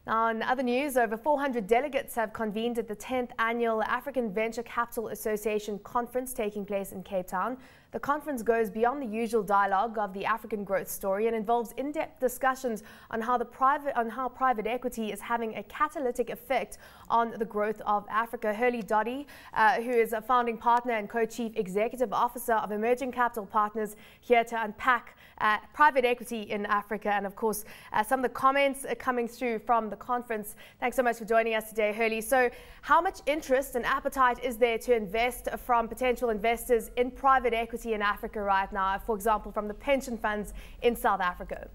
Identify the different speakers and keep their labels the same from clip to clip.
Speaker 1: Now, in other news, over 400 delegates have convened at the 10th Annual African Venture Capital Association Conference taking place in Cape Town. The conference goes beyond the usual dialogue of the African growth story and involves in-depth discussions on how private equity is having a catalytic effect on the growth of Africa. Hurley Doddy, who is a founding partner and co-chief executive officer of Emerging Capital Partners, here to unpack private equity in Africa and, of course, some of the comments coming through from the conference. Thanks so much for joining us today, Hurley. So how much interest and appetite is there to invest from potential investors in private equity in Africa right now, for example, from the pension funds in South Africa?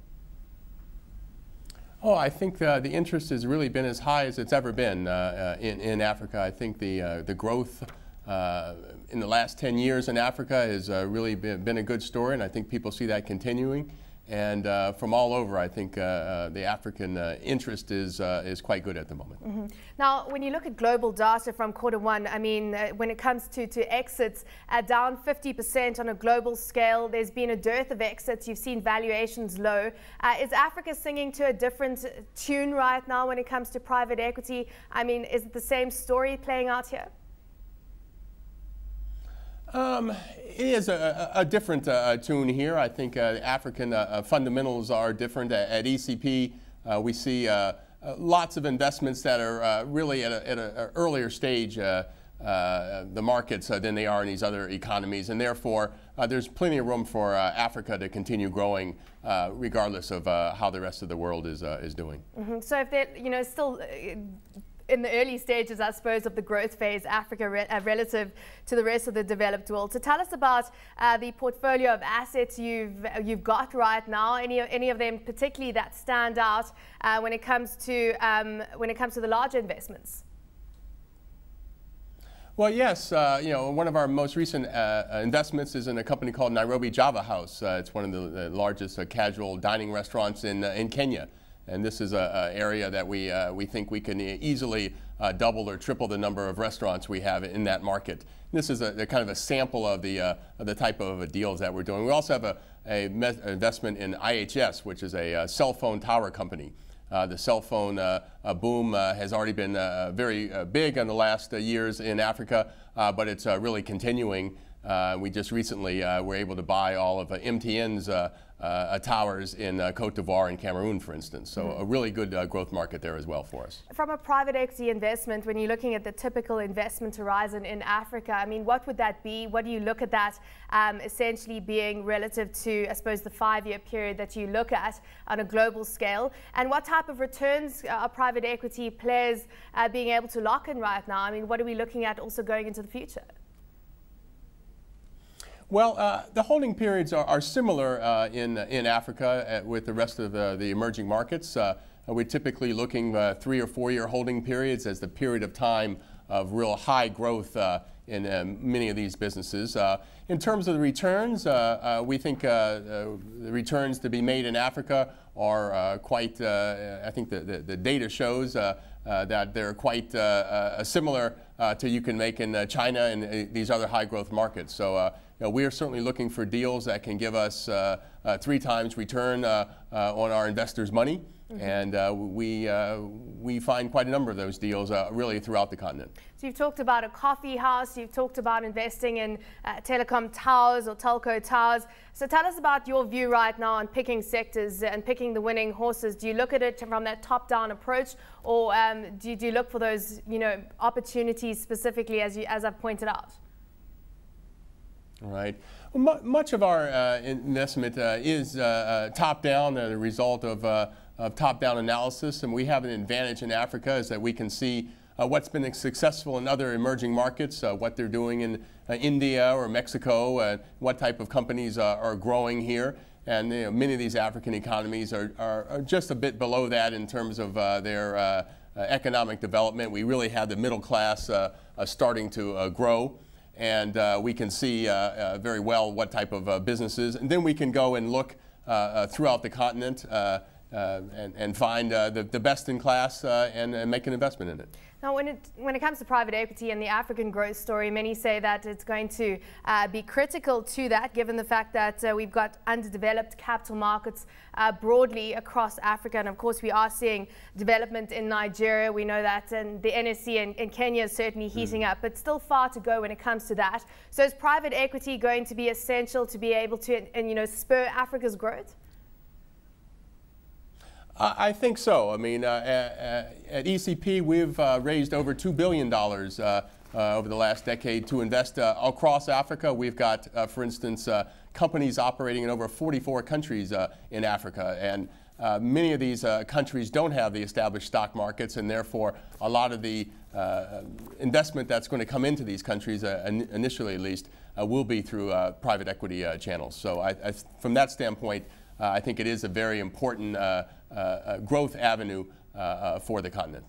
Speaker 2: Oh, I think the interest has really been as high as it's ever been in Africa. I think the growth in the last 10 years in Africa has really been a good story, and I think people see that continuing. And from all over, I think the African interest is quite good at the moment.
Speaker 1: Mm-hmm. Now, when you look at global data from Q1, I mean, when it comes to exits, down 50% on a global scale, there's been a dearth of exits. You've seen valuations low. Is Africa singing to a different tune right now when it comes to private equity? I mean, is it the same story playing out here?
Speaker 2: It is a different tune here. I think African fundamentals are different. At ECP, we see lots of investments that are really at an earlier stage, the markets, than they are in these other economies. And therefore, there's plenty of room for Africa to continue growing, regardless of how the rest of the world is doing.
Speaker 1: Mm-hmm. So if they're, still in the early stages, I suppose, of the growth phase, Africa relative to the rest of the developed world. So tell us about the portfolio of assets you've got right now. Any of them particularly that stand out when it comes to the larger investments?
Speaker 2: Well, yes. One of our most recent investments is in a company called Nairobi Java House. It's one of the largest casual dining restaurants in Kenya. And this is an area that we think we can easily double or triple the number of restaurants we have in that market. This is a kind of a sample of the type of deals that we're doing. We also have an investment in IHS, which is a cell phone tower company. The cell phone boom has already been very big in the last years in Africa, but it's really continuing. We just recently were able to buy all of MTN's towers in Cote d'Ivoire and Cameroon, for instance. So a really good growth market there as well for us.
Speaker 1: From a private equity investment, when you're looking at the typical investment horizon in Africa, I mean, what would that be? What do you look at that essentially being relative to, I suppose, the 5-year period that you look at on a global scale? And what type of returns are private equity players being able to lock in right now? I mean, what are we looking at also going into the future?
Speaker 2: Well, the holding periods are similar in Africa with the rest of the emerging markets. We're typically looking 3 or 4 year holding periods as the period of time of real high growth in many of these businesses. In terms of the returns, we think the returns to be made in Africa are quite, I think the data shows that they're quite similar to you can make in China and these other high growth markets. So we are certainly looking for deals that can give us 3 times return on our investors' money. Mm-hmm. And we find quite a number of those deals really throughout the continent.
Speaker 1: So you've talked about a coffee house, you've talked about investing in telecom towers or telco towers. So tell us about your view right now on picking sectors and picking the winning horses. Do you look at it from that top-down approach, or do you look for those opportunities specifically as I've pointed out?
Speaker 2: Right. Well, much of our investment is top-down, the result of top-down analysis, and we have an advantage in Africa is that we can see what's been successful in other emerging markets, what they're doing in India or Mexico, what type of companies are growing here. And many of these African economies are just a bit below that in terms of their economic development. We really have the middle class starting to grow. And we can see very well what type of businesses. And then we can go and look throughout the continent and find the best in class and make an investment in it.
Speaker 1: Now, when it comes to private equity and the African growth story, many say that it's going to be critical to that, given the fact that we've got underdeveloped capital markets broadly across Africa. And of course, we are seeing development in Nigeria. We know that, and the NSC in Kenya is certainly heating up, but still far to go when it comes to that. So is private equity going to be essential to be able to, spur Africa's growth?
Speaker 2: I think so. I mean, at ECP, we've raised over $2 billion over the last decade to invest across Africa. We've got, for instance, companies operating in over 44 countries in Africa. And many of these countries don't have the established stock markets, and therefore a lot of the investment that's going to come into these countries, initially at least, will be through private equity channels. So from that standpoint, I think it is a very important growth avenue for the continent.